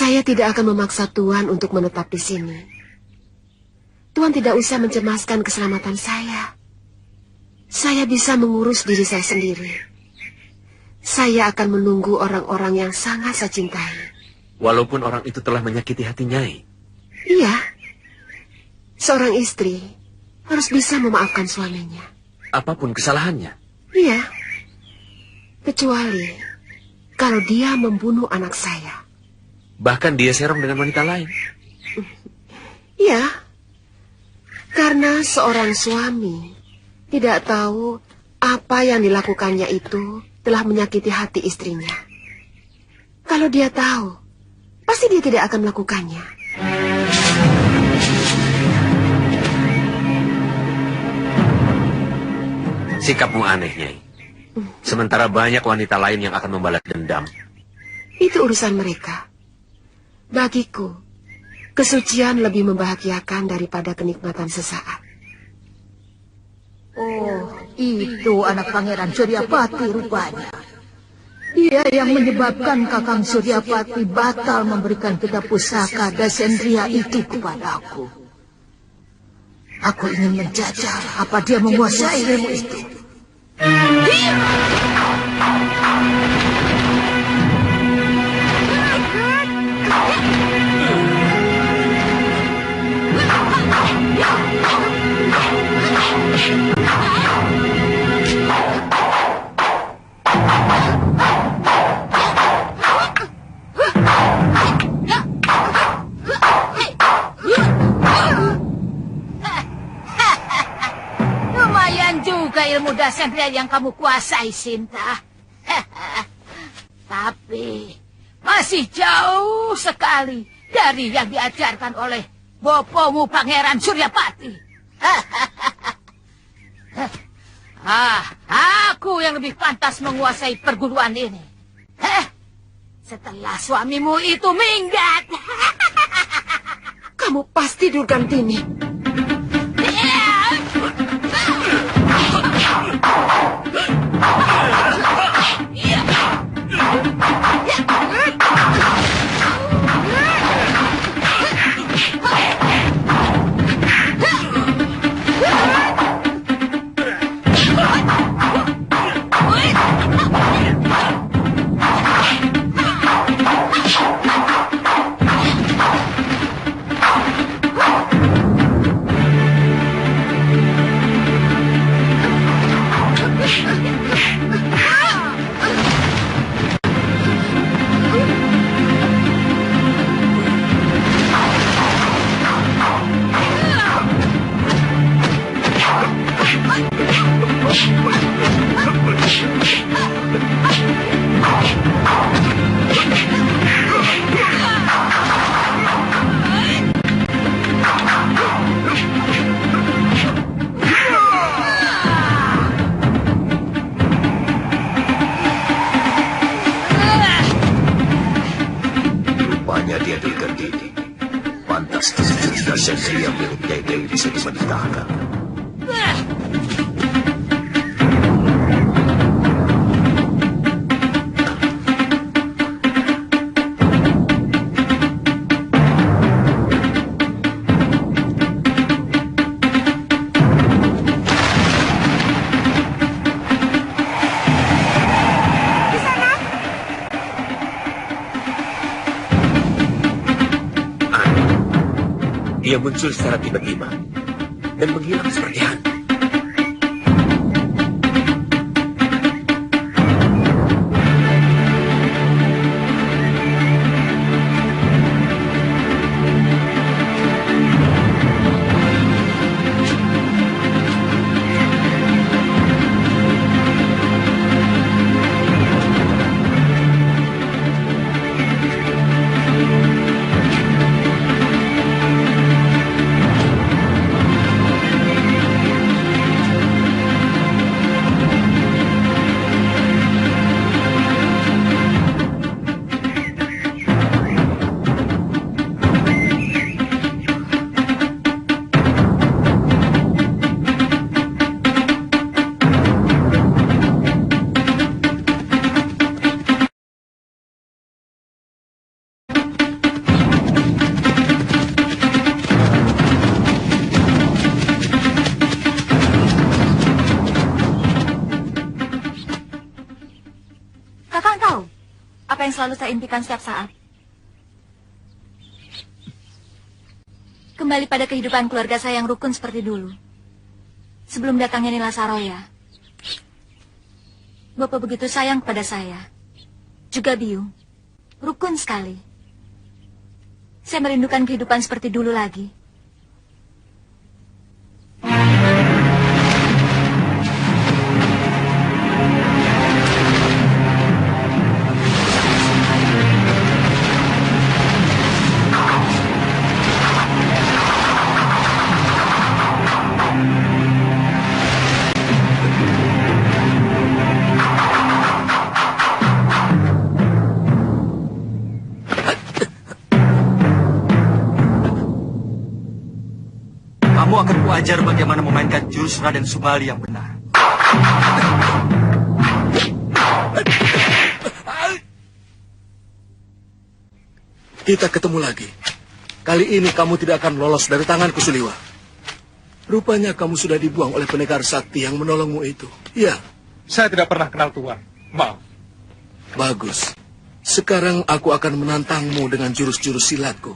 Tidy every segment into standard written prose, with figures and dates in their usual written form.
Saya tidak akan memaksa Tuan untuk menetap di sini. Tuan tidak usah mencemaskan keselamatan saya. Saya bisa mengurus diri saya sendiri. Saya akan menunggu orang-orang yang sangat saya cintai. Walaupun orang itu telah menyakiti hati Nyai. Iya. Seorang istri harus bisa memaafkan suaminya. Apapun kesalahannya. Iya. Kecuali kalau dia membunuh anak saya. Bahkan dia serong dengan wanita lain. Iya. Karena seorang suami tidak tahu apa yang dilakukannya itu telah menyakiti hati istrinya. Kalau dia tahu, pasti dia tidak akan melakukannya. Sikapmu aneh, Nyai. Sementara banyak wanita lain yang akan membalas dendam. Itu urusan mereka. Bagiku, kesucian lebih membahagiakan daripada kenikmatan sesaat. Oh, itu anak Pangeran Suryapati rupanya. Dia yang menyebabkan Kakang Suryapati batal memberikan kitab pusaka Dasendria itu kepadaku. Aku ingin menjajal apa dia menguasai ilmu itu. Lumayan juga ilmu Dasendria yang kamu kuasai, Sinta. Tapi masih jauh sekali dari yang diajarkan oleh bopomu Pangeran Suryapati. Aku yang lebih pantas menguasai perguruan ini. Setelah suamimu itu minggat. Kamu pasti Durgantini. Dasendria milik Nyai Dewi bisa dimenitahkan. Dia muncul secara tiba-tiba dan menghilang seperti hantu. selalu saya impikan setiap saat. Kembali pada kehidupan keluarga saya yang rukun seperti dulu. Sebelum datangnya Nila Saroya. Bapak begitu sayang kepada saya. Juga Biung. Rukun sekali. Saya merindukan kehidupan seperti dulu lagi. Kamu akan kuajar bagaimana memainkan jurus Raden Subali yang benar. Kita ketemu lagi. Kali ini kamu tidak akan lolos dari tanganku, Suliwa. Rupanya kamu sudah dibuang oleh pendekar sakti yang menolongmu itu. Iya. Saya tidak pernah kenal Tuan. Maaf. Bagus. Sekarang aku akan menantangmu dengan jurus-jurus silatku.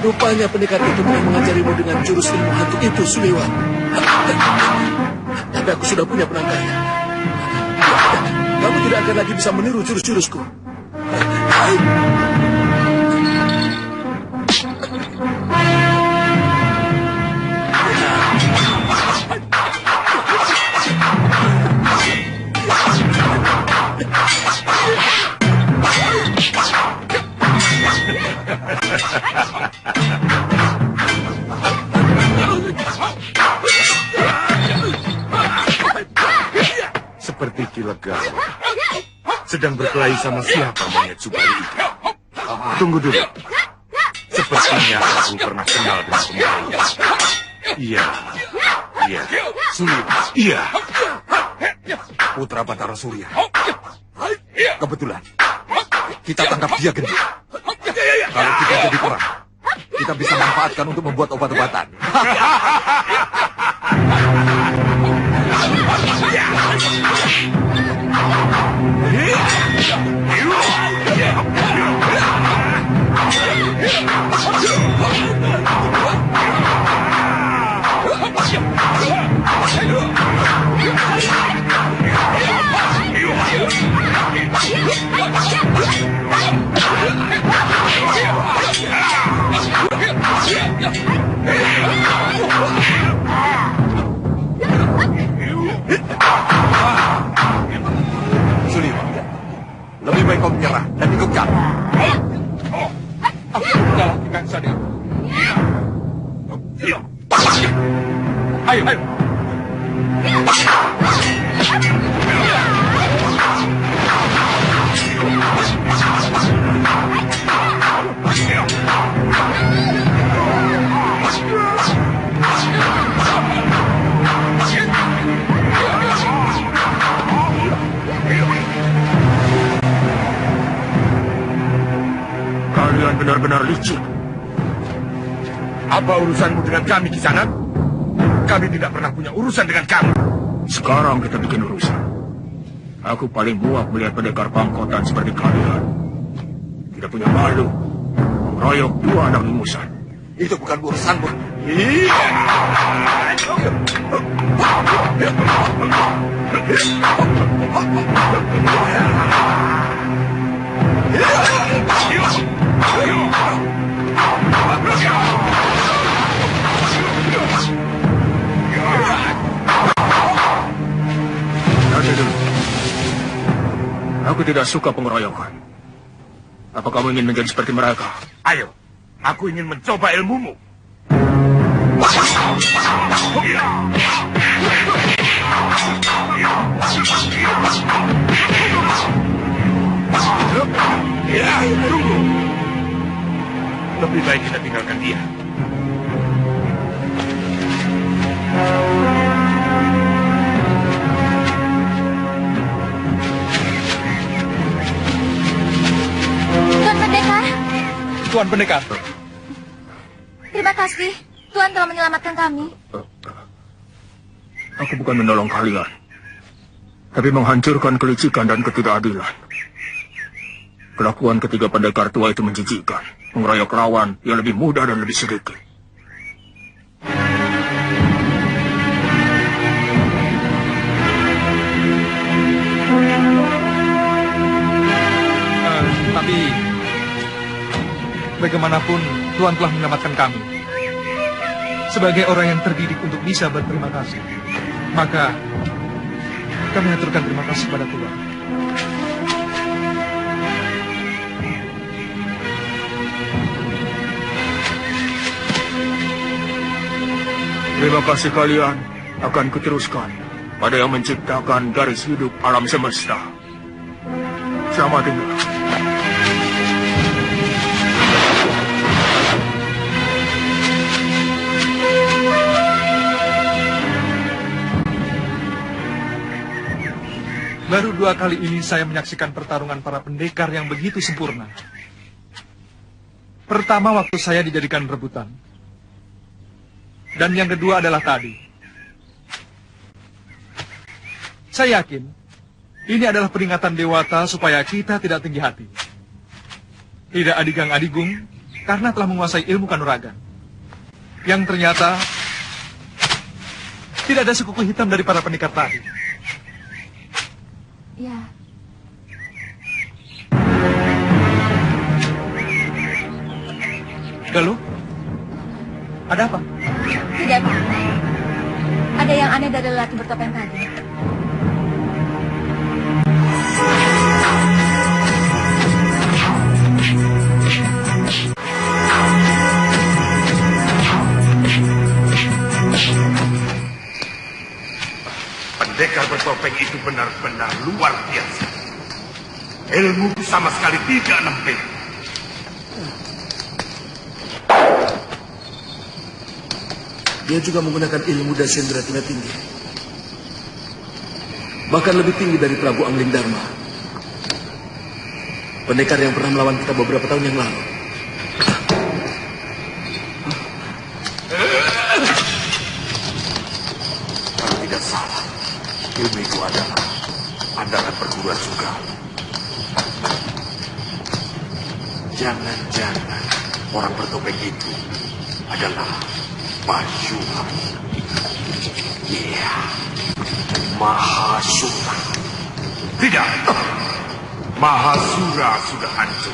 Rupanya pendekar itu telah mengajarimu dengan jurus ilmu hantu itu, Suliwa. Tapi aku sudah punya penangkalnya. Kamu tidak akan lagi bisa meniru jurus-jurusku. Seperti Kilegala sedang berkelahi sama siapa monyet Subali itu? Tunggu dulu. Sepertinya aku pernah kenal dengan pemain. Iya. Suliwa. Iya. Putra Batara Surya. Kebetulan kita tangkap dia gendut. Kalau kita jadi perang, kita bisa manfaatkan untuk membuat obat-obatan. Suliwa, lebih baik kau menyerah dan ikut kami. Aku sudah lakukan saja. Ayo. Kalian benar-benar licik. Apa urusanmu dengan kami, Kisanak? Kami tidak pernah punya urusan dengan kamu. Sekarang kita bikin urusan. Aku paling muak melihat pendekar pangkotan seperti kalian. Tidak punya malu. Mengeroyok dua anak ingusan. Itu bukan urusanmu. Nanti dulu. Aku tidak suka pengeroyokan. Apa kamu ingin menjadi seperti mereka? Ayo, aku ingin mencoba ilmumu. Ya, tunggu. Lebih baik kita tinggalkan dia. Tuan Pendekar. Tuan Pendekar. Terima kasih. Tuan telah menyelamatkan kami. Aku bukan menolong kalian, tapi menghancurkan kelicikan dan ketidakadilan. Kelakuan ketiga pendekar tua itu menjijikkan, mengeroyok lawan yang lebih muda dan lebih sedikit. Tapi bagaimanapun Tuan telah menyelamatkan kami. Sebagai orang yang terdidik untuk bisa berterima kasih, maka kami aturkan terima kasih pada Tuan. Terima kasih kalian akan kuteruskan pada yang menciptakan garis hidup alam semesta. Selamat tinggal. Baru 2 kali ini saya menyaksikan pertarungan para pendekar yang begitu sempurna. Pertama waktu saya dijadikan rebutan. Dan yang kedua adalah tadi. Saya yakin ini adalah peringatan Dewata supaya kita tidak tinggi hati. Tidak adigang adigung karena telah menguasai ilmu kanuragan. Yang ternyata tidak ada sekuku hitam dari para pendekar tadi. Ya. Galuh? Ada apa? Tidak apa-apa. Ada yang aneh dari lelaki bertopeng tadi. Pendekar bertopeng itu benar-benar luar biasa. Ilmu sama sekali tidak nempel. Dia juga menggunakan ilmu Dasendra tingkat tinggi. Bahkan lebih tinggi dari Prabu Angling Dharma. Pendekar yang pernah melawan kita beberapa tahun yang lalu. Kalau tidak salah, ilmu itu adalah andalan perguruan Sugal. Jangan-jangan orang bertopeng itu adalah Mahasura. Iya, Mahasura. Tidak, Mahasura sudah hancur.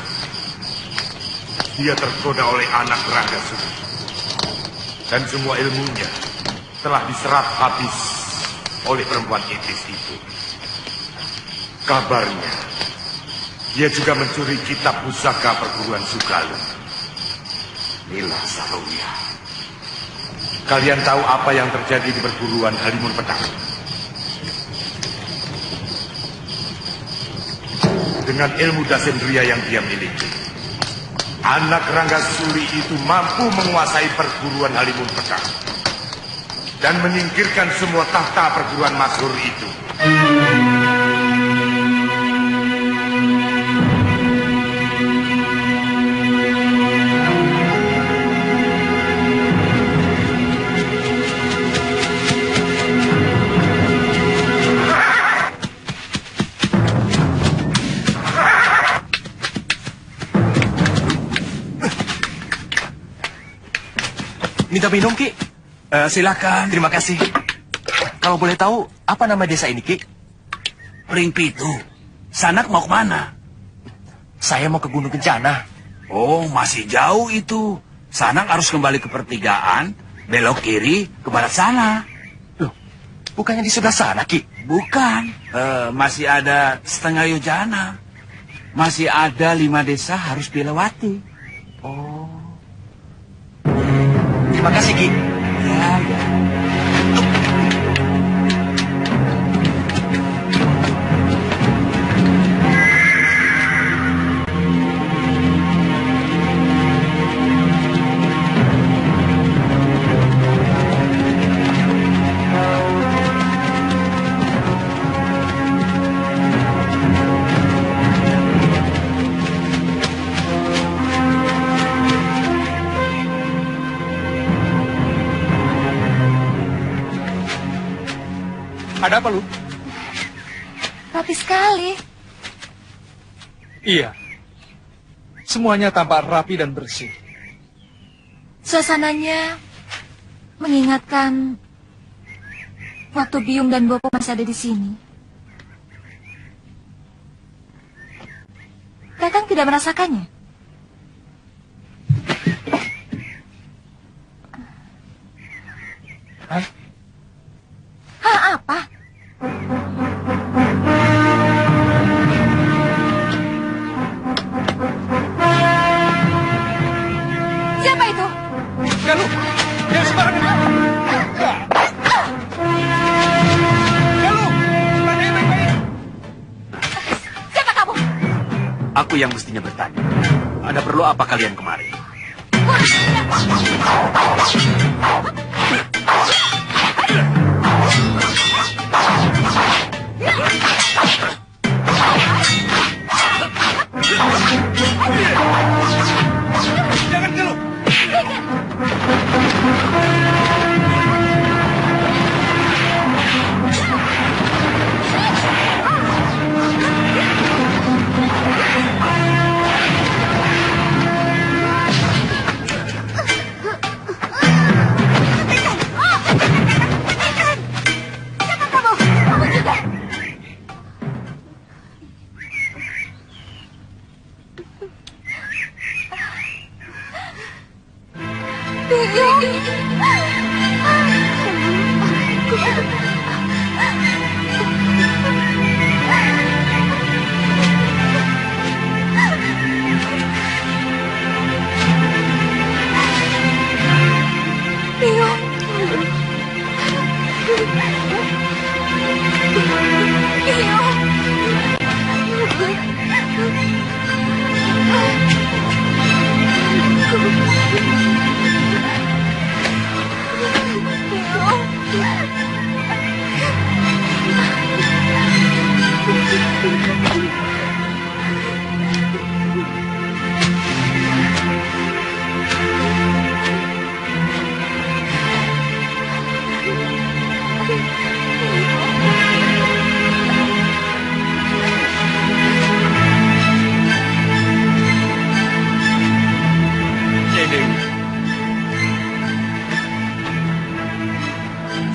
Dia tergoda oleh anak Ranggasura. Dan semua ilmunya telah diserap habis oleh perempuan iblis itu. Kabarnya, dia juga mencuri kitab pusaka perguruan Sugalu. Nila Saroya. Kalian tahu apa yang terjadi di perguruan Halimun Pedang? Dengan ilmu Dasendria yang dia miliki, anak Ranggasuri itu mampu menguasai perguruan Halimun Pedang dan menyingkirkan semua tahta perguruan masyhur itu. Minta minum, Ki? Silakan. Terima kasih. Kalau boleh tahu, apa nama desa ini, Ki? Pringpitu. Sanak mau kemana? Saya mau ke Gunung Kencana. Oh, masih jauh itu. Sanak harus kembali ke pertigaan, belok kiri ke barat sana. Loh, bukannya di sebelah sana, Ki? Bukan. Masih ada setengah yojana. Masih ada 5 desa harus dilewati. Oh. Terima kasih, Ki. Ya, ya. Ada apa, Lu? Rapi sekali. Iya. Semuanya tampak rapi dan bersih. Suasananya mengingatkan waktu Biung dan Bopo masih ada di sini. Kakang tidak merasakannya? Hah? Hah, apa? Siapa itu? Galuh! Dia sembarangan! Galuh! Tanya baik-baik! Siapa kamu? Aku yang mestinya bertanya. Ada perlu apa kalian kemari? Jangan, Galuh!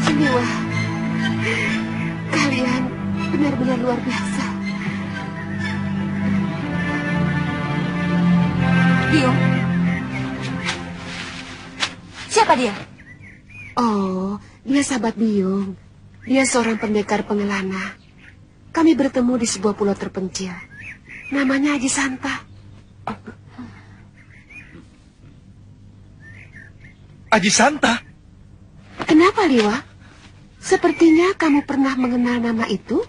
Siniwa, kalian benar-benar luar biasa. Biung. Siapa dia? Oh, dia sahabat Biung. Dia seorang pendekar pengelana. Kami bertemu di sebuah pulau terpencil. Namanya Haji Santa. Haji Santa? Kenapa, Liwa? Sepertinya kamu pernah mengenal nama itu?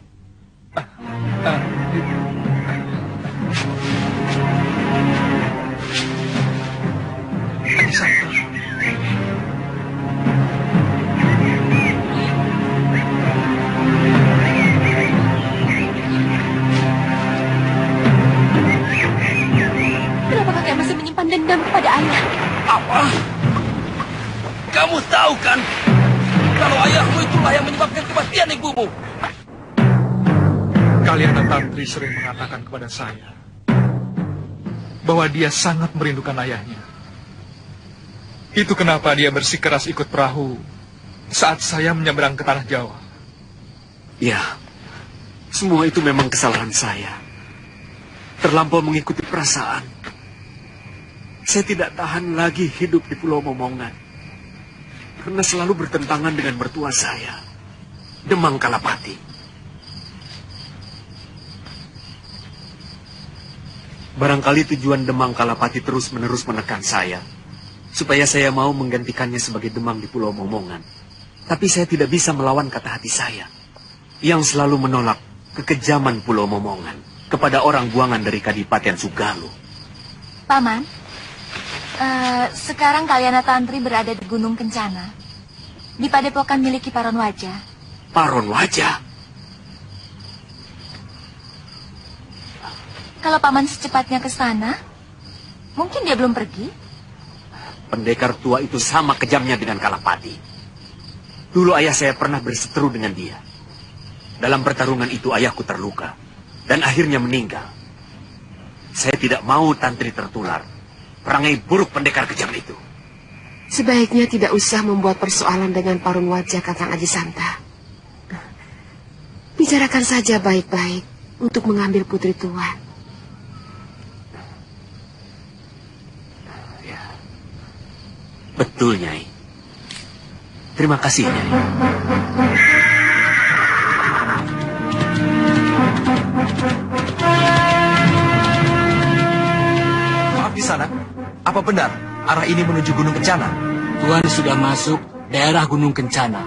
Haji Santa. Kenapa kakek masih menyimpan dendam kepada ayah? Apa? Kamu tahu kan, kalau ayahmu itulah yang menyebabkan kematian ibumu. Kalian Tantri sering mengatakan kepada saya bahwa dia sangat merindukan ayahnya. Itu kenapa dia bersikeras ikut perahu saat saya menyeberang ke tanah Jawa. Ya, semua itu memang kesalahan saya. Terlampau mengikuti perasaan. Saya tidak tahan lagi hidup di Pulau Momongan. Karena selalu bertentangan dengan mertua saya, Demang Kalapati. Barangkali tujuan Demang Kalapati terus-menerus menekan saya, supaya saya mau menggantikannya sebagai Demang di Pulau Momongan. Tapi saya tidak bisa melawan kata hati saya, yang selalu menolak kekejaman Pulau Momongan kepada orang buangan dari Kadipaten Sugaluh. Paman, sekarang kalian Tantri berada di Gunung Kencana, di padepokan milik Ki Paron Wajah. Paron Wajah? Kalau paman secepatnya ke sana, mungkin dia belum pergi. Pendekar tua itu sama kejamnya dengan Kalapati. Dulu ayah saya pernah berseteru dengan dia. Dalam pertarungan itu ayahku terluka dan akhirnya meninggal. Saya tidak mau Tantri tertular perangai buruk pendekar kejam itu. Sebaiknya tidak usah membuat persoalan dengan parun wajah Kakang Aji Santa. Bicarakan saja baik-baik untuk mengambil putri tuan. Ya. Betul, Nyai. Terima kasih, Nyai. Maaf di sana, apa benar arah ini menuju Gunung Kencana? Tuan sudah masuk daerah Gunung Kencana.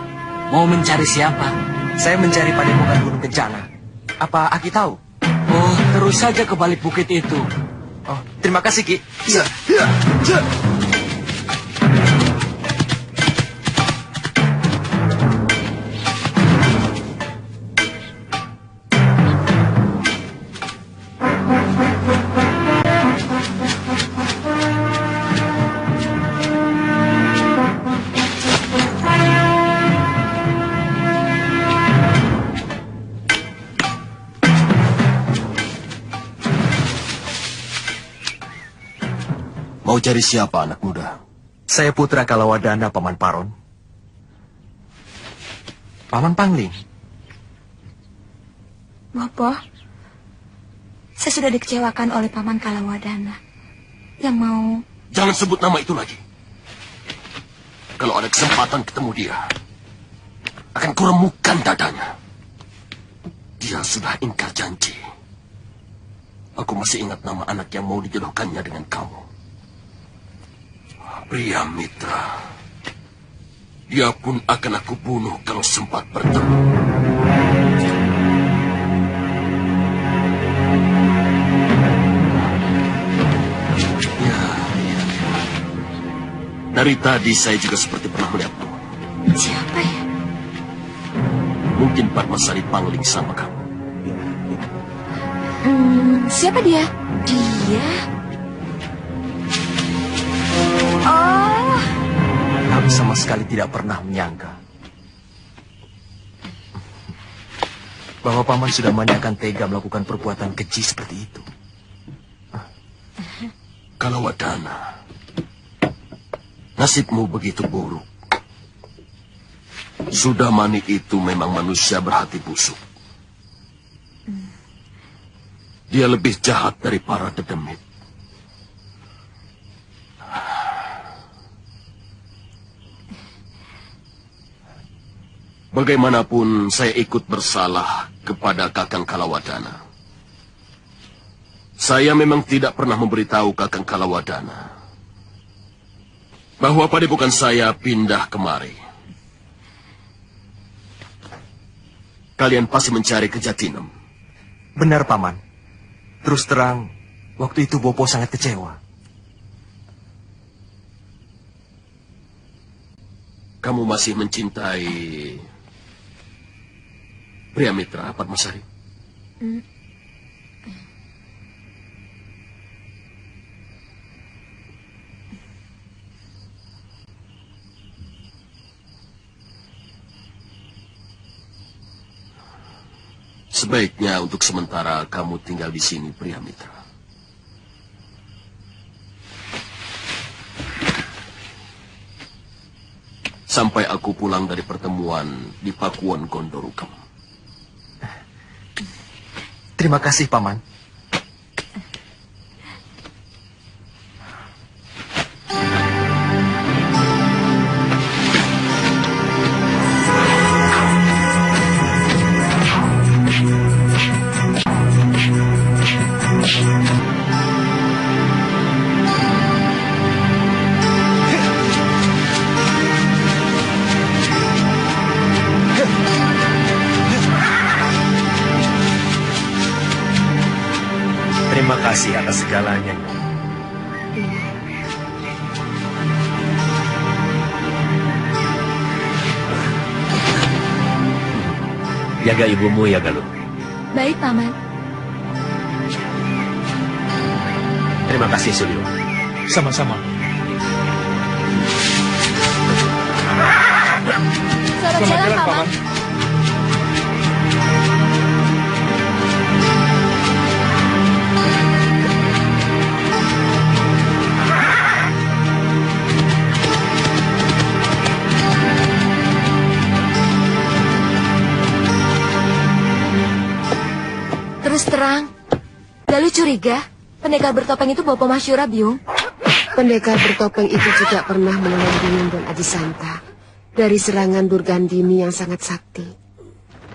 Mau mencari siapa? Saya mencari padepokan Gunung Kencana. Apa Aki tahu? Oh, terus saja ke balik bukit itu. Oh, terima kasih, Ki. Ya, ya, ya. Mau cari siapa, anak muda? Saya putra Kalawadana, Paman Paron. Paman Pangling. Bopo, saya sudah dikecewakan oleh Paman Kalawadana yang mau... Jangan sebut nama itu lagi. Kalau ada kesempatan ketemu dia, akan kuremukkan dadanya. Dia sudah ingkar janji. Aku masih ingat nama anak yang mau dijodohkannya dengan kamu. Pria Mitra. Dia pun akan aku bunuh kalau sempat bertemu. Ya. Dari tadi saya juga seperti pernah melihatmu. Siapa ya? Mungkin Padmasari Pangling sama kamu. Siapa dia? Dia? Oh. Kami sama sekali tidak pernah menyangka bahwa Paman sudah akan tega melakukan perbuatan keji seperti itu. Kalawadana, nasibmu begitu buruk. Sudamani itu memang manusia berhati busuk. Dia lebih jahat dari para dedemit. Bagaimanapun saya ikut bersalah kepada Kakang Kalawadana. Saya memang tidak pernah memberitahu Kakang Kalawadana bahwa padepokan saya pindah kemari. Kalian pasti mencari ke Jatinem. Benar, Paman. Terus terang, waktu itu Bopo sangat kecewa. Kamu masih mencintai pria Mitra Padmasari? Sebaiknya untuk sementara kamu tinggal di sini, pria Mitra. Sampai aku pulang dari pertemuan di Pakuan Gondorukam. Terima kasih, Paman. Terima kasih atas segalanya. Jaga ibumu ya, Galuh. Baik, Paman. Terima kasih, Sulio. Sama-sama. Selamat jalan, Paman. curiga pendekar bertopeng itu Bopo Masyura, Biung. Pendekar bertopeng itu juga pernah menolong Biung dan Aji Santa dari serangan Durgandini yang sangat sakti.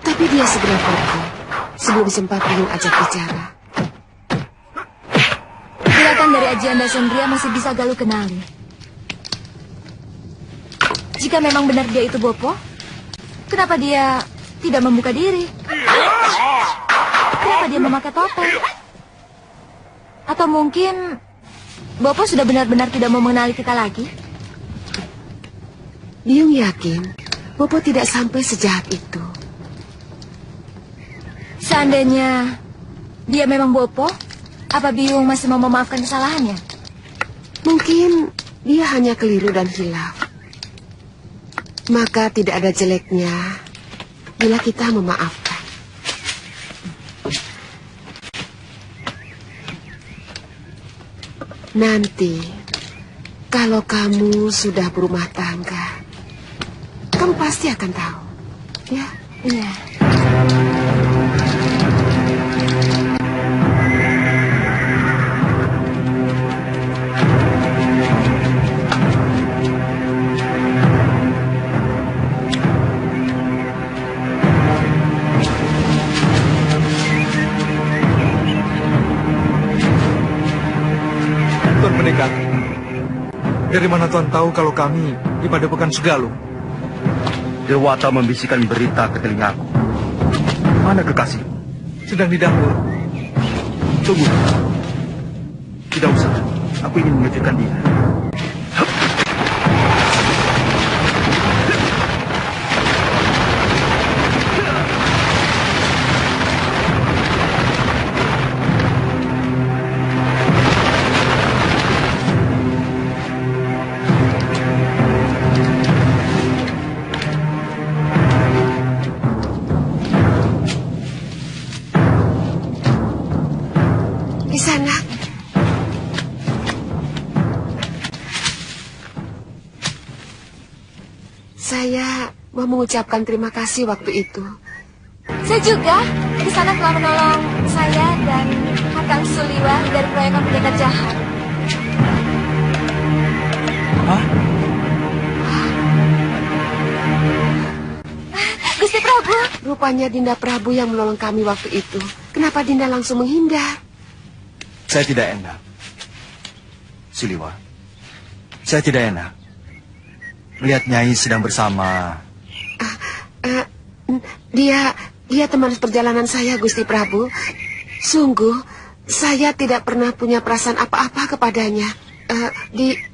Tapi dia segera pergi sebelum sempat Biung ajak bicara. Gerakan dari Ajian Dasendria masih bisa Galuh kenali. Jika memang benar dia itu Bopo, kenapa dia tidak membuka diri? Kenapa dia memakai topeng? Atau mungkin Bopo sudah benar-benar tidak mau mengenali kita lagi? Biung yakin Bopo tidak sampai sejahat itu. Seandainya dia memang Bopo, apa Biung masih mau memaafkan kesalahannya? Mungkin dia hanya keliru dan hilaf. Maka tidak ada jeleknya bila kita memaafkan. Nanti, kalau kamu sudah berumah tangga, kamu pasti akan tahu, ya? Iya. Pendekar, dari mana Tuan tahu kalau kami di Padepokan Segaluh? Dewata membisikkan berita ke telingaku. Mana kekasih? Sedang di dapur. Tunggu. Tidak usah. Aku ingin mengejutkan dia. Saya mau mengucapkan terima kasih waktu itu. Saya juga. Di sana telah menolong saya dan Kakang Suliwa dari proyekan pendekar jahat. Hah? Gusti Prabu. Rupanya Dinda Prabu yang menolong kami waktu itu. Kenapa Dinda langsung menghindar? Saya tidak enak. Suliwa, saya tidak enak melihat Nyai sedang bersama. Dia teman perjalanan saya, Gusti Prabu. Sungguh, saya tidak pernah punya perasaan apa-apa kepadanya.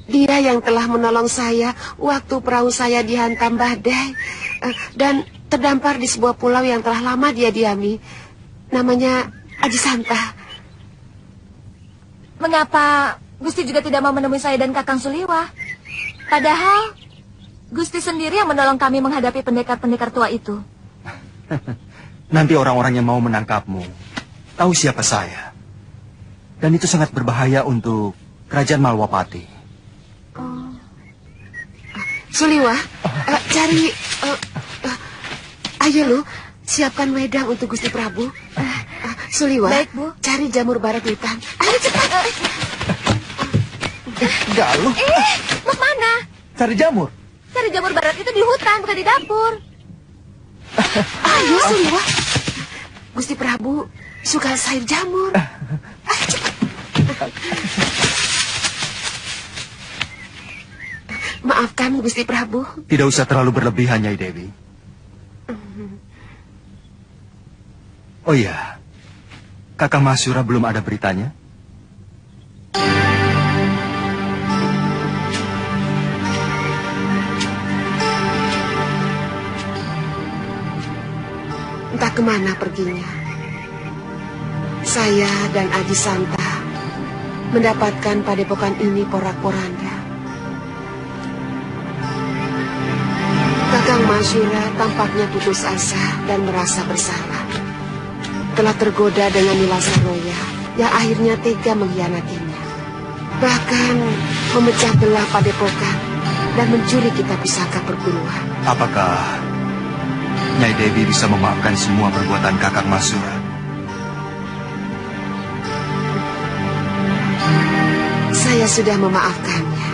Dia yang telah menolong saya waktu perahu saya dihantam badai dan terdampar di sebuah pulau yang telah lama dia diami. Namanya Aji Santa. Mengapa Gusti juga tidak mau menemui saya dan Kakang Suliwa? Padahal Gusti sendiri yang menolong kami menghadapi pendekar-pendekar tua itu. Nanti orang-orang yang mau menangkapmu tahu siapa saya. Dan itu sangat berbahaya untuk Kerajaan Malwapati. Suliwa, cari... ayo lu, siapkan wedang untuk Gusti Prabu. Suliwa, baik, Bu. Cari jamur barat hutan. Ayo cepat. Galuh. Mau mana? Cari jamur. Cari jamur barat itu di hutan, bukan di dapur. Ayo, Suliwa. Gusti Prabu suka sayur jamur. Ayo cepat. Maafkan, Gusti Prabu. Tidak usah terlalu berlebihan, Nyai Dewi. Oh iya, Kakang Masyura belum ada beritanya? Entah kemana perginya. Saya dan Aji Santa mendapatkan padepokan ini porak-poranda. Kakang Masyura tampaknya putus asa dan merasa bersalah. Telah tergoda dengan Nilasa Roya yang akhirnya tega mengkhianatinya. Bahkan memecah belah padepokan dan mencuri kitab pusaka perguruan. Apakah Nyai Dewi bisa memaafkan semua perbuatan Kakang Masyura? Saya sudah memaafkannya.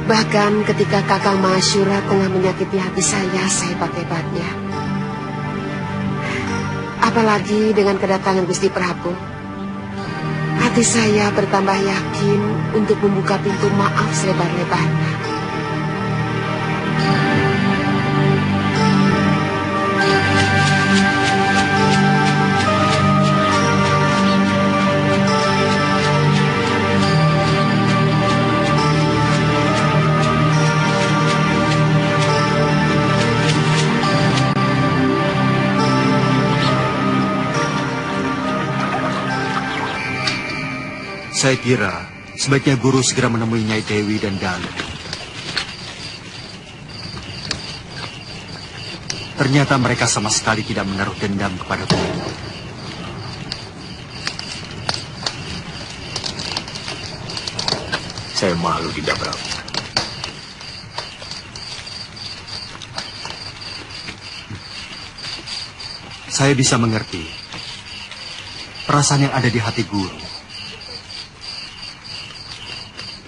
Bahkan ketika Kakang Mahashura tengah menyakiti hati saya hebat-hebatnya. Apalagi dengan kedatangan Gusti Prabu. Hati saya bertambah yakin untuk membuka pintu maaf selebar-lebarnya. Saya kira sebaiknya guru segera menemui Nyai Dewi dan Galuh. Ternyata mereka sama sekali tidak menaruh dendam kepada guru. Saya malu, Dinda Prabu. Saya bisa mengerti perasaan yang ada di hati guru.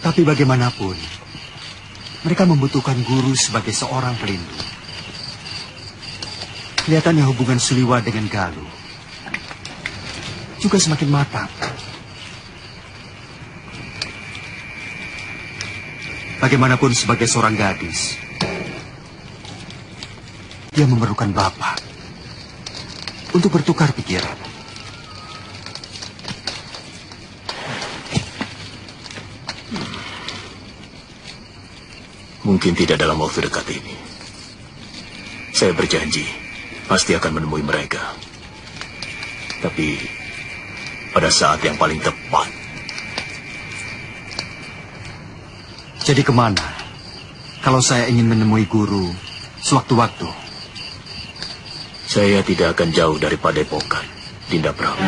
Tapi bagaimanapun, mereka membutuhkan guru sebagai seorang pelindung. Kelihatannya hubungan Suliwa dengan Galuh juga semakin matang. Bagaimanapun sebagai seorang gadis, dia memerlukan bapak untuk bertukar pikiran. Mungkin tidak dalam waktu dekat ini. Saya berjanji pasti akan menemui mereka. Tapi pada saat yang paling tepat. Jadi kemana kalau saya ingin menemui guru sewaktu-waktu? Saya tidak akan jauh dari Padepokan, Dinda Prabu.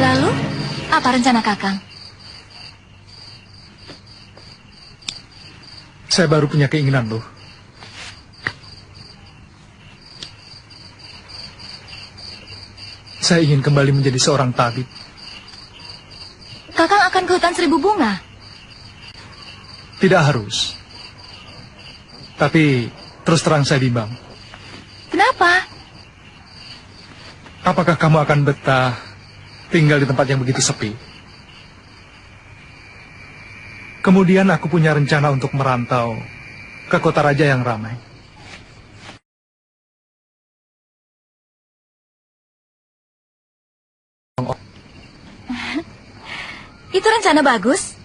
Lalu, apa rencana Kakang? Saya baru punya keinginan loh. Saya ingin kembali menjadi seorang tabib. Kakang akan ke hutan seribu bunga? Tidak harus. Tapi terus terang saya bimbang. Kenapa? Apakah kamu akan betah tinggal di tempat yang begitu sepi? Kemudian aku punya rencana untuk merantau ke kota raja yang ramai. Itu rencana bagus.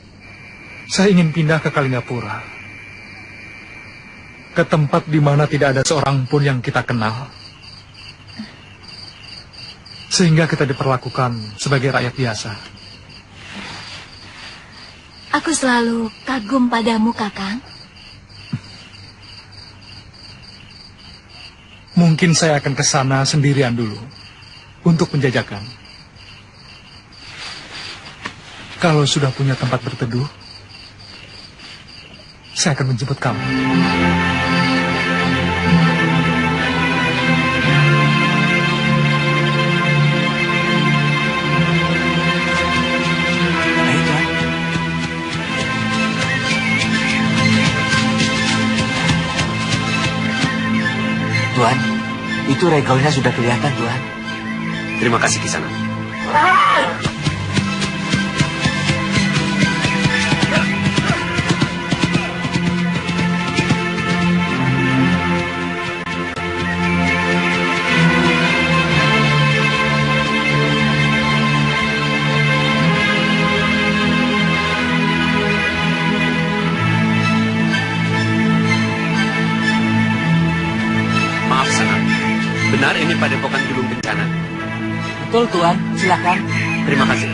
Saya ingin pindah ke Kalingapura. Ke tempat di mana tidak ada seorang pun yang kita kenal. Sehingga kita diperlakukan sebagai rakyat biasa. Aku selalu kagum padamu, Kakang. Mungkin saya akan ke sana sendirian dulu untuk penjajakan. Kalau sudah punya tempat berteduh, saya akan menjemput kamu. Tuan, itu regalnya sudah kelihatan, Tuan. Terima kasih, Kisana. Benar ini Padepokan Julung Kencana? Betul, Tuan. Silakan. Terima kasih.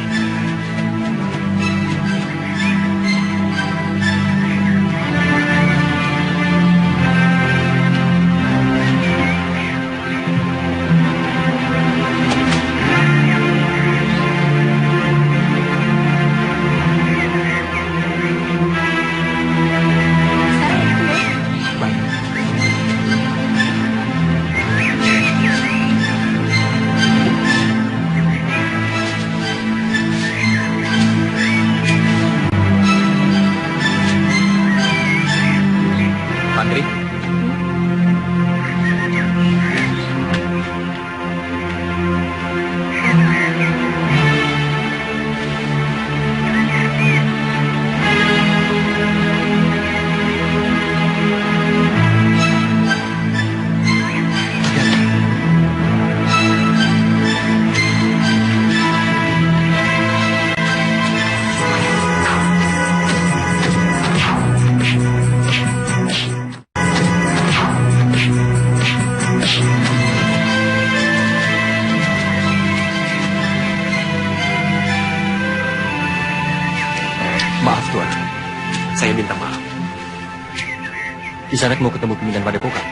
Kisanak mau ketemu pimpinan Padepokan?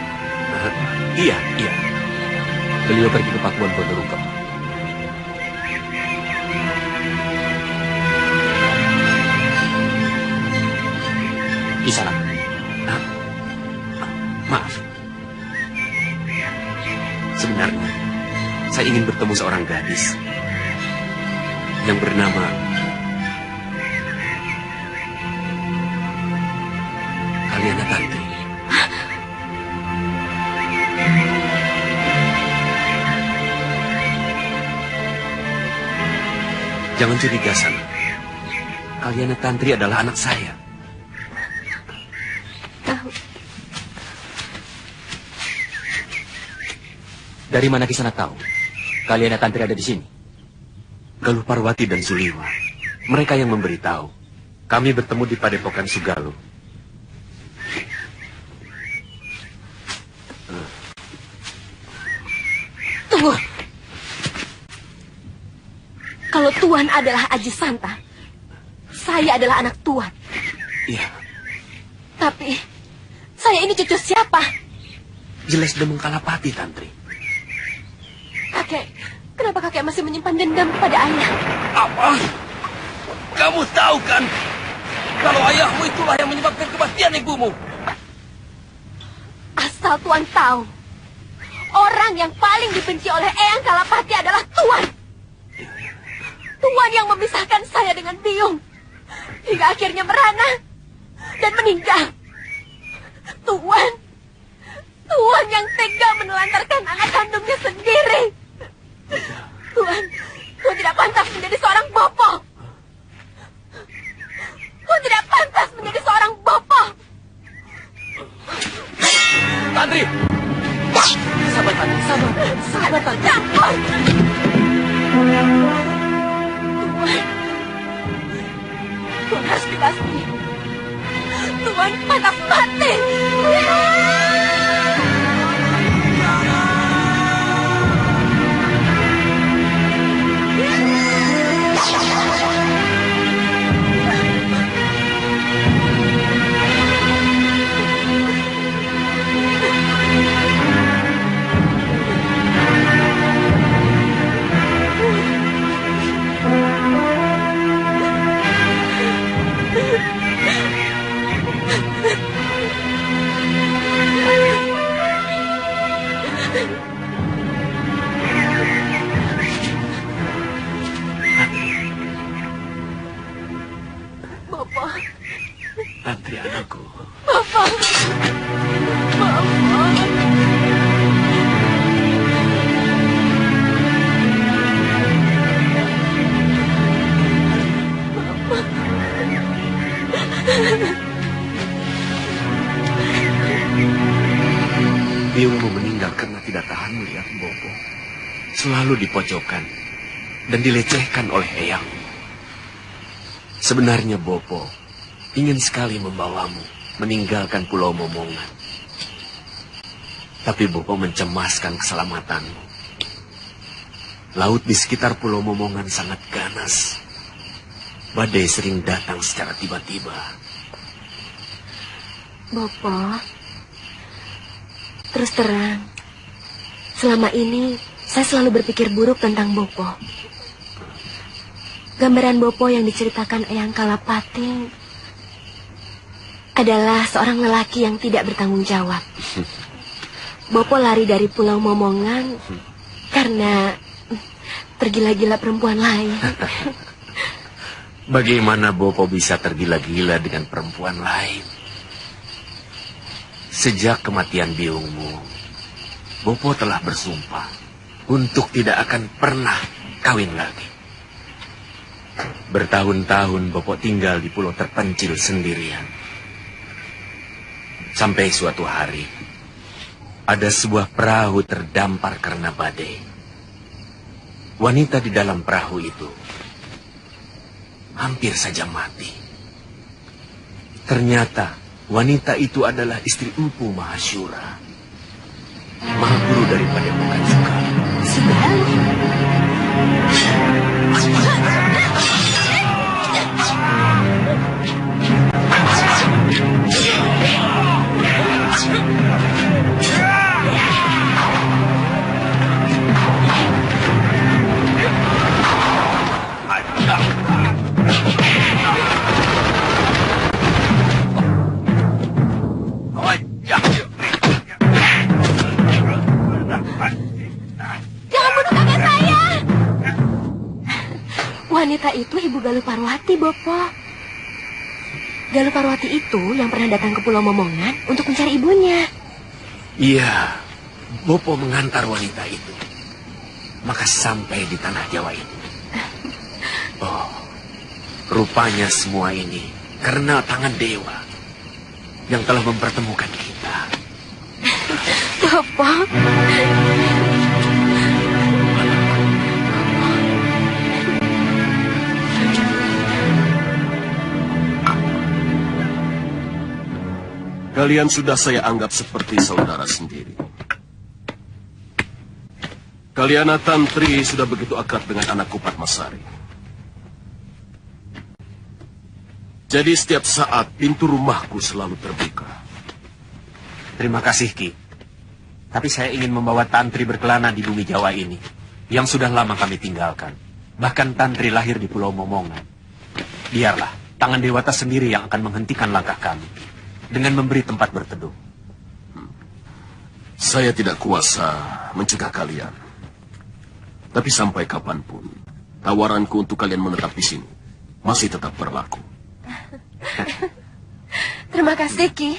Iya. Beliau pergi ke Pakuan Ponorogo. Kisanak. Maaf. Sebenarnya, saya ingin bertemu seorang gadis yang bernama Kaliana Tantri. Jangan curiga, San. Kaliana Tantri adalah anak saya. Dari mana Kisanak tahu? Kaliana Tantri ada di sini. Galuh Parwati dan Suliwa. Mereka yang memberitahu. Kami bertemu di Padepokan Sugaluh. Tunggu. Kalau Tuan adalah Aji Santa, saya adalah anak Tuan. Iya. Tapi, saya ini cucu siapa? Jelas Demang Kalapati, Tantri. Kakek, kenapa kakek masih menyimpan dendam pada ayah? Apa? Kamu tahu kan, kalau ayahmu itulah yang menyebabkan kematian ibumu. Asal Tuan tahu, orang yang paling dibenci oleh Eyang Kalapati adalah Tuan. Tuan yang memisahkan saya dengan Biung, hingga akhirnya merana dan meninggal. Tuan yang tega menelantarkan anak kandungnya sendiri. Tuan tidak pantas menjadi seorang bopo. Tuan tidak pantas menjadi seorang bopo. Tantri! Sabar, Tantri, sabar, Tantri. Campur! Tuan harus dibasmi. Tuan pantas mati. Tantri anakku. Bapak. Biungmu meninggal karena tidak tahan melihat Bopo selalu dipojokkan dan dilecehkan oleh Eyang. Sebenarnya Bopo ingin sekali membawamu meninggalkan Pulau Momongan. Tapi Bopo mencemaskan keselamatanmu. Laut di sekitar Pulau Momongan sangat ganas. Badai sering datang secara tiba-tiba. Bopo, terus terang, selama ini saya selalu berpikir buruk tentang Bopo. Gambaran Bopo yang diceritakan Eyang Kalapati adalah seorang lelaki yang tidak bertanggung jawab. Bopo lari dari Pulau Momongan karena tergila-gila perempuan lain. Bagaimana Bopo bisa tergila-gila dengan perempuan lain? Sejak kematian biungmu, Bopo telah bersumpah untuk tidak akan pernah kawin lagi. Bertahun-tahun Bopo tinggal di pulau terpencil sendirian. Sampai suatu hari, ada sebuah perahu terdampar karena badai. Wanita di dalam perahu itu hampir saja mati. Ternyata wanita itu adalah istri Empu Mahasyura, Mahaguru dari Padepokan Sugaluh. Wanita itu Ibu Galuh Parwati, Bopo. Galuh Parwati itu yang pernah datang ke Pulau Momongan untuk mencari ibunya. Iya, Bopo mengantar wanita itu. Maka sampai di tanah Jawa ini. Oh, rupanya semua ini karena tangan dewa yang telah mempertemukan kita. Bopo. Kalian sudah saya anggap seperti saudara sendiri. Kaliana Tantri sudah begitu akrab dengan anakku Padmasari. Jadi setiap saat pintu rumahku selalu terbuka. Terima kasih, Ki. Tapi saya ingin membawa Tantri berkelana di bumi Jawa ini, yang sudah lama kami tinggalkan. Bahkan Tantri lahir di Pulau Momongan. Biarlah, tangan Dewata sendiri yang akan menghentikan langkah kami, dengan memberi tempat berteduh. Saya tidak kuasa mencegah kalian. Tapi sampai kapanpun, tawaranku untuk kalian menetap di sini masih tetap berlaku. Terima kasih, Ki.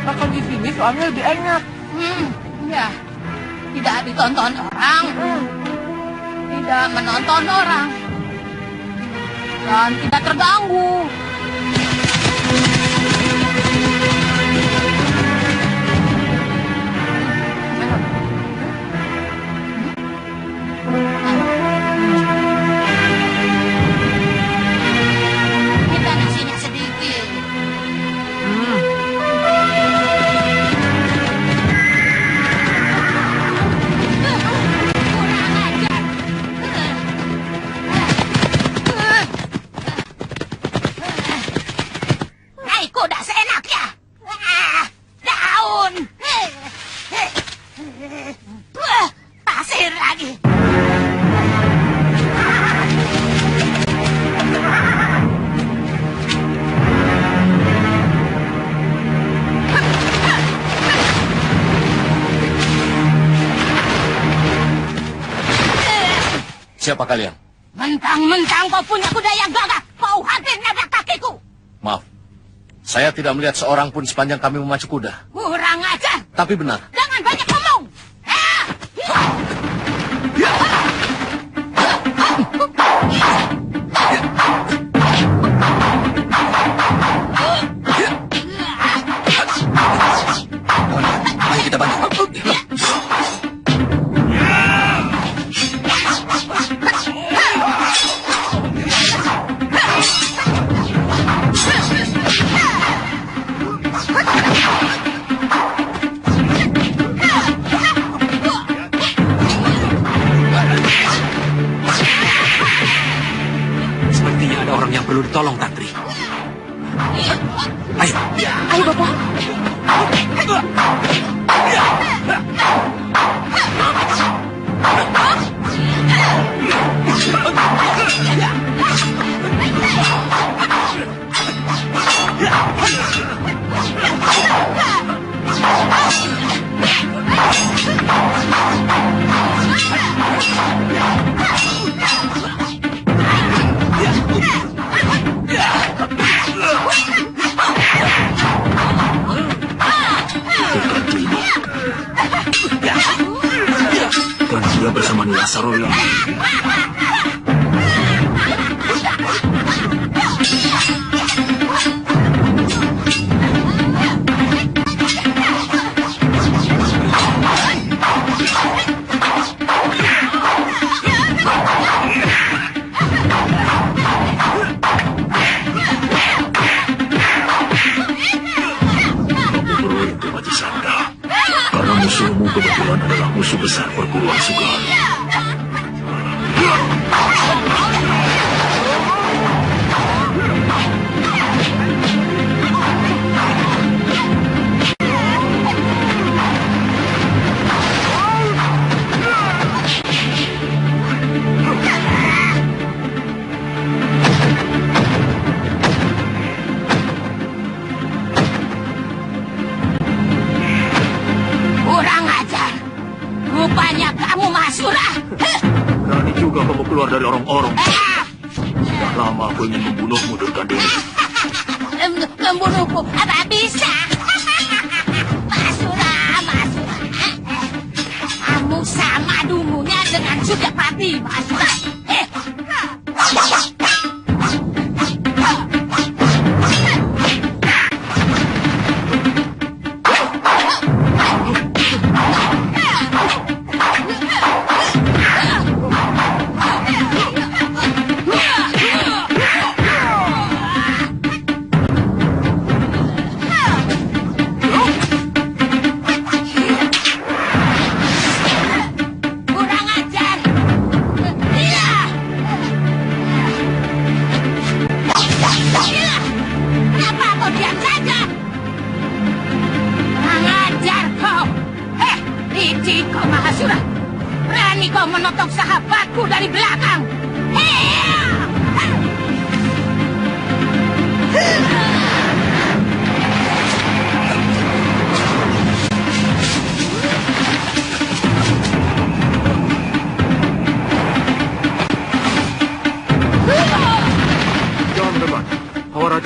Makan di sini soalnya lebih enak. Ya, tidak ditonton orang, tidak menonton orang, dan tidak terganggu. Kita nasinya sedikit. Kuda seenaknya. Daun. Pasir lagi. Siapa kalian? Mentang-mentang kau punya kuda yang gagah, kau hampir nabrak kakiku. Maaf, saya tidak melihat seorang pun sepanjang kami memacu kuda. Kurang ajar. Tapi benar. Jangan banyak ngomong. Ayo kita bantu. Sepertinya ada orang yang perlu ditolong, Tantri. Ayo. Ayo, Bopo. Dan dia bersama Nila Saroyo. Karena musuhmu kebetulan adalah musuh besar perguruan Sugal. juga kamu keluar dari orang-orang? Sudah lama aku ingin membunuhmu, Durgandini. Membunuhku? Apa bisa? Mahasura. Kamu sama dulunya dengan Suryapati, Mahasura.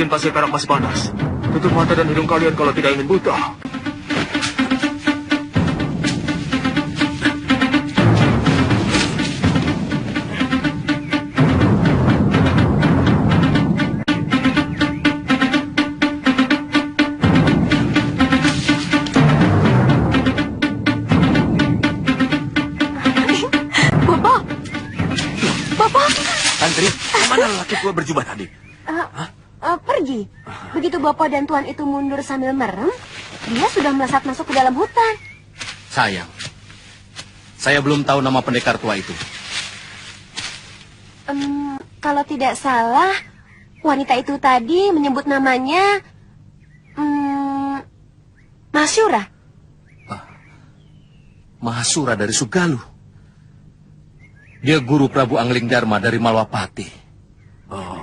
Pasir perak masih panas. Tutup mata dan hidung kalian kalau tidak ingin buta. Bopo. Tantri, kemana lelaki tua berjubah tadi? Pergi. Begitu Bopo dan Tuan itu mundur sambil merem, dia sudah melesat masuk ke dalam hutan. Sayang, saya belum tahu nama pendekar tua itu. Kalau tidak salah, wanita itu tadi menyebut namanya Mahasura. Mahasura dari Sugalu. Dia guru Prabu Angling Dharma dari Malwapati. Oh,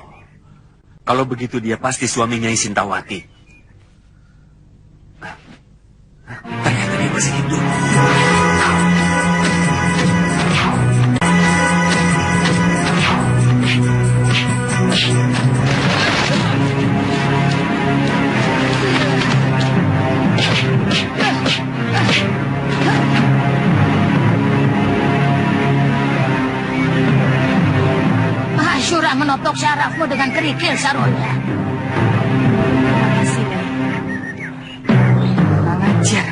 kalau begitu dia pasti suaminya Sintawati. Ternyata dia masih hidup. Mahasura menotok syarafmu dengan kerikil Saronya. Makasih, Dai. Kurang ajar.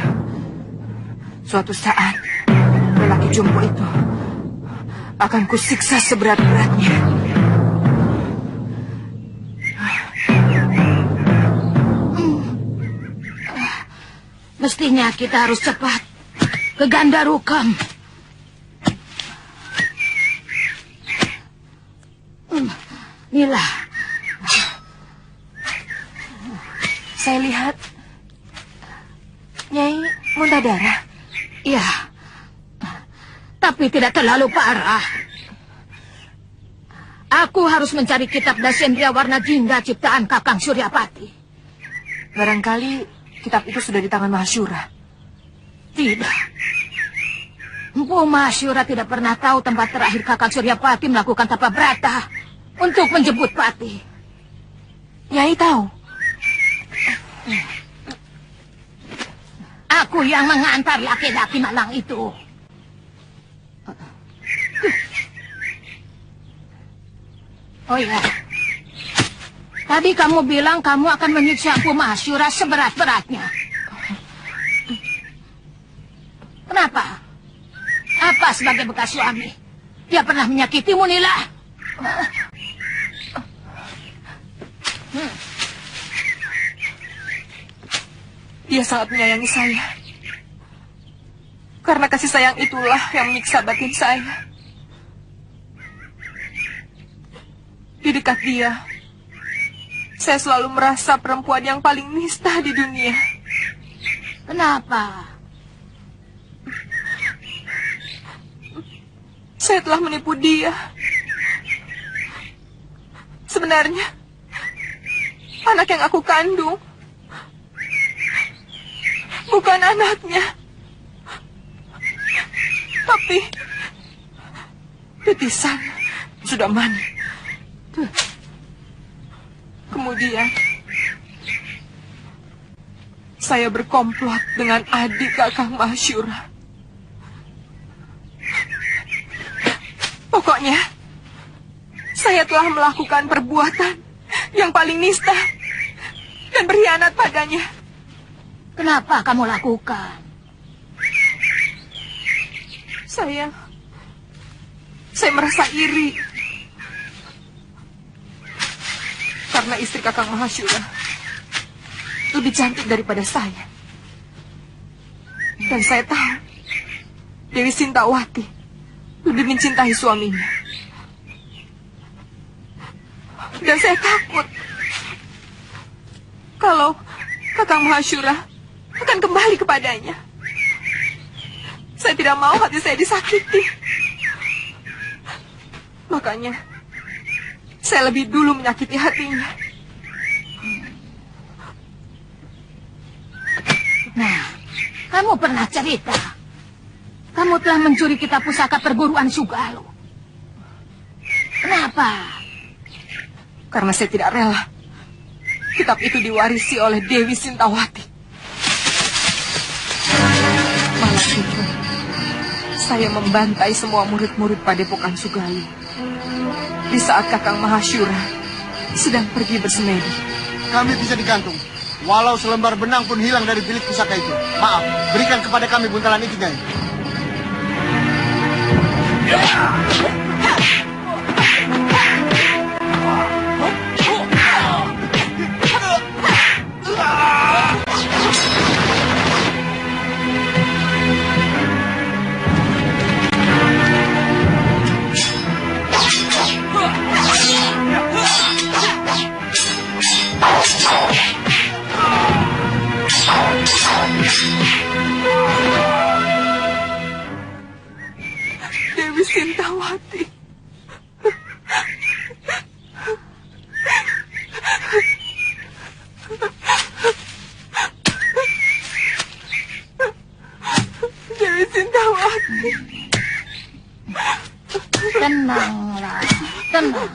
Suatu saat, lelaki jompo itu akan kusiksa seberat-beratnya. Mestinya kita harus cepat ke Gandarukam. Nila, saya lihat Nyai muntah darah. Ya, tapi tidak terlalu parah. Aku harus mencari kitab Dasendria Warna Jingga ciptaan Kakang Suryapati. Barangkali kitab itu sudah di tangan Mahasura. Tidak. Empu Mahasura tidak pernah tahu tempat terakhir Kakang Suryapati melakukan tapa brata untuk menjemput Pati. Nyai tahu. Aku yang mengantar laki-laki malang itu. Oh ya, tadi kamu bilang kamu akan menyiksa Empu Mahasura seberat-beratnya. Kenapa? Apa sebagai bekas suami? Dia pernah menyakitimu, Nila? Dia sangat menyayangi saya. Karena kasih sayang itulah yang menyiksa batin saya. Di dekat dia, saya selalu merasa perempuan yang paling nista di dunia. Kenapa? Saya telah menipu dia. Sebenarnya, anak yang aku kandung bukan anaknya. Tapi, di titisan sudah mani. Kemudian saya berkomplot dengan adik Kakang Mahasyura. Pokoknya saya telah melakukan perbuatan yang paling nista dan berkhianat padanya. Kenapa kamu lakukan? Saya merasa iri karena istri Kakang Mahasyura lebih cantik daripada saya. Dan saya tahu Dewi Sintawati lebih mencintai suaminya. Dan saya takut kalau Kakang Mahasyura akan kembali kepadanya. Saya tidak mau hati saya disakiti. Makanya saya lebih dulu menyakiti hatinya. Nah, kamu pernah cerita kamu telah mencuri kitab pusaka perguruan Sugalo. Kenapa? Karena saya tidak rela kitab itu diwarisi oleh Dewi Sintawati. Malam itu saya membantai semua murid-murid Padepokan Sugalo di saat Kakang Mahasyura sedang pergi bersemedi. Kami bisa digantung. Walau selembar benang pun hilang dari bilik pusaka itu. Maaf, berikan kepada kami buntalan itu, Nyai. Dewi Sintawati. Dewi Sintawati. Tenanglah, tenang.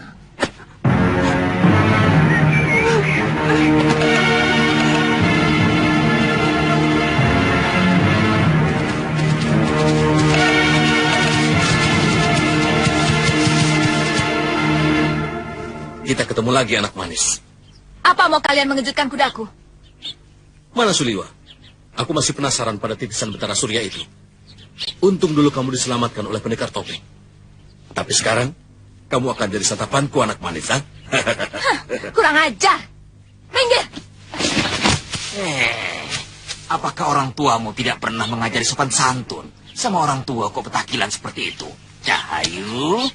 Kita ketemu lagi, anak manis. Apa mau kalian mengejutkan kudaku? Mana Suliwa? Aku masih penasaran pada titisan Betara Surya itu. Untung dulu kamu diselamatkan oleh pendekar topeng. Tapi sekarang, kamu akan jadi santapanku, anak manis, ha? Kurang ajar. Minggir. Apakah orang tuamu tidak pernah mengajari sopan santun? Sama orang tua kok petakilan seperti itu? Cahayu.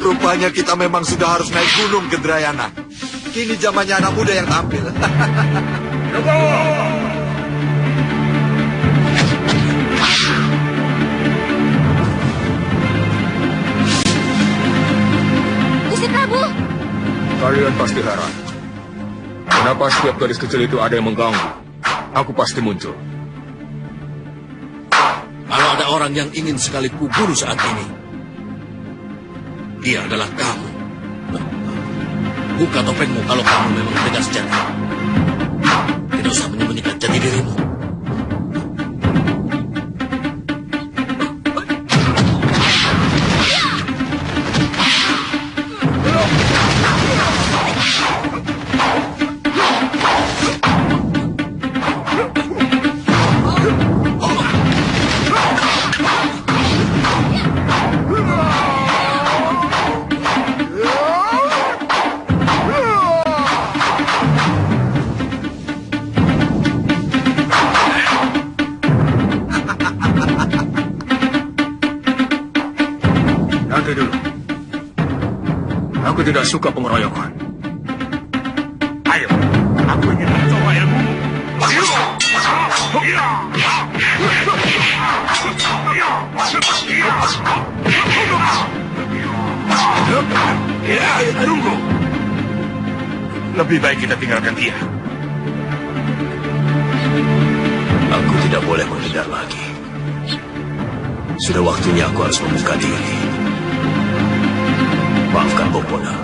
Rupanya kita memang sudah harus naik gunung Gendrayana. Kini zamannya anak muda yang tampil. Gusti Prabu. Kalian pasti heran. Kenapa setiap gadis kecil itu ada yang mengganggu? Aku pasti muncul. Kalau ada orang yang ingin sekali kubunuh saat ini, dia adalah kamu. Buka topengmu kalau kamu memang pegang senjata. Tidak usah menyembunyikan jati dirimu. Aku tidak suka pengeroyokan. Ayo, aku ingin mencoba ilmu. Ya, tunggu. Lebih baik kita tinggalkan dia. Aku tidak boleh menghindar lagi. Sudah waktunya aku harus membuka diri. Maafkan Popona.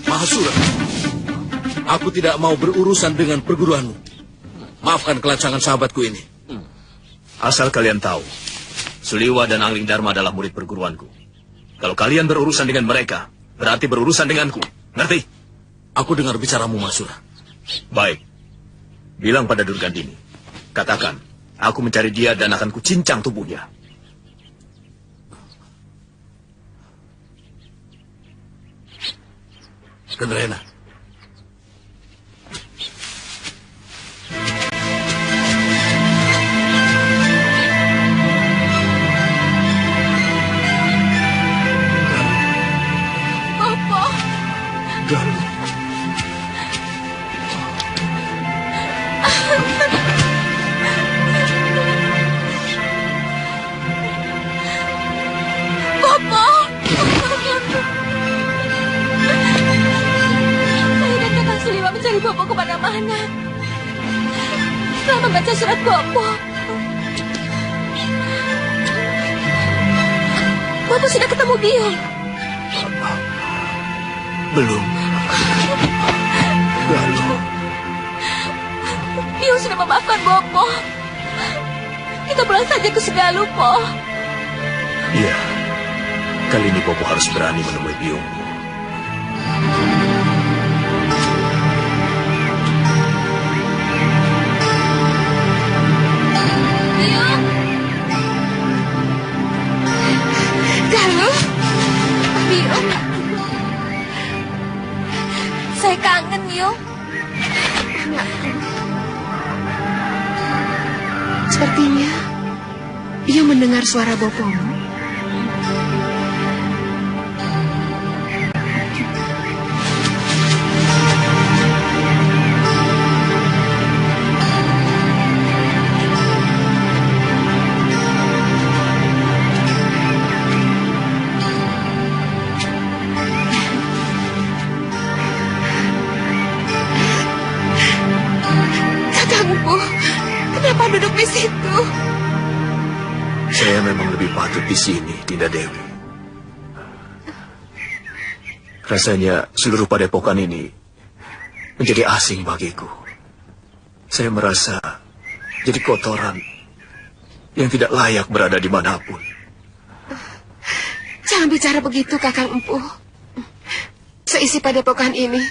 Mahasura, aku tidak mau berurusan dengan perguruanmu. Maafkan kelancangan sahabatku ini. Asal kalian tahu, Suliwa dan Angling Dharma adalah murid perguruanku. Kalau kalian berurusan dengan mereka, berarti berurusan denganku. Ngerti? Aku dengar bicaramu, Mahasura. Baik. Bilang pada Durgandini. Katakan, aku mencari dia dan akan kucincang tubuhnya. Kendrayana. Galuh. Bopo. Saya dan Kakang Suliwa mencari Bopo kemana-mana. Setelah membaca surat Bopo, Bopo sudah ketemu Biung. Belum. Galuh. Biung sudah memaafkan Bopo. Kita pulang saja ke Segaluh, Po. Iya. Kali ini Bopo harus berani menemui Biung. Biung. Galuh. Biung. Saya kangen, Biung. Anakku. Sepertinya Biung mendengar suara Bopomu. Kenapa duduk di situ? Saya memang lebih patut di sini, Dinda Dewi. Rasanya seluruh padepokan ini menjadi asing bagiku. Saya merasa jadi kotoran yang tidak layak berada dimanapun. Jangan bicara begitu, Kakang Empu. Seisi padepokan ini,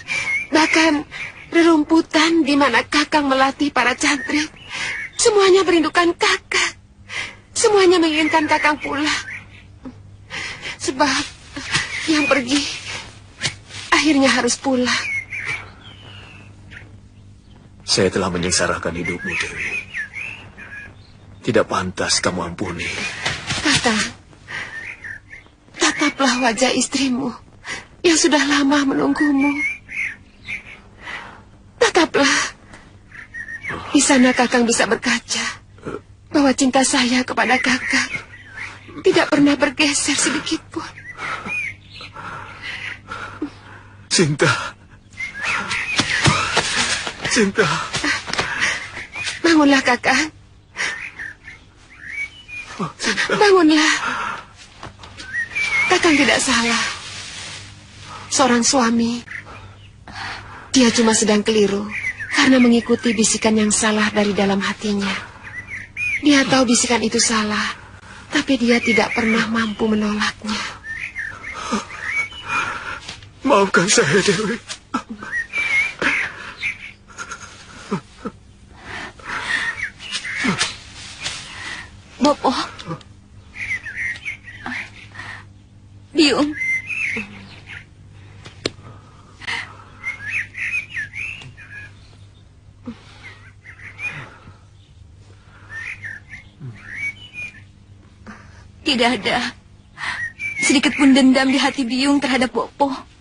bahkan rerumputan di mana Kakang melatih para cantrik, semuanya merindukan Kakang. Semuanya menginginkan Kakang pulang. Sebab yang pergi akhirnya harus pulang. Saya telah menyengsarakan hidupmu, Dewi. Tidak pantas kamu ampuni. Kakang, tataplah wajah istrimu yang sudah lama menunggumu. Tataplah. Di sana Kakang bisa berkaca bahwa cinta saya kepada Kakang tidak pernah bergeser sedikit pun. Cinta. Cinta. Bangunlah, Kakang. Bangunlah. Kakang tidak salah. Seorang suami, dia cuma sedang keliru karena mengikuti bisikan yang salah dari dalam hatinya. Dia tahu bisikan itu salah, tapi dia tidak pernah mampu menolaknya. Maafkan saya, Dewi. Bopo. Biung. Tidak ada sedikit pun dendam di hati Biung terhadap Bopo.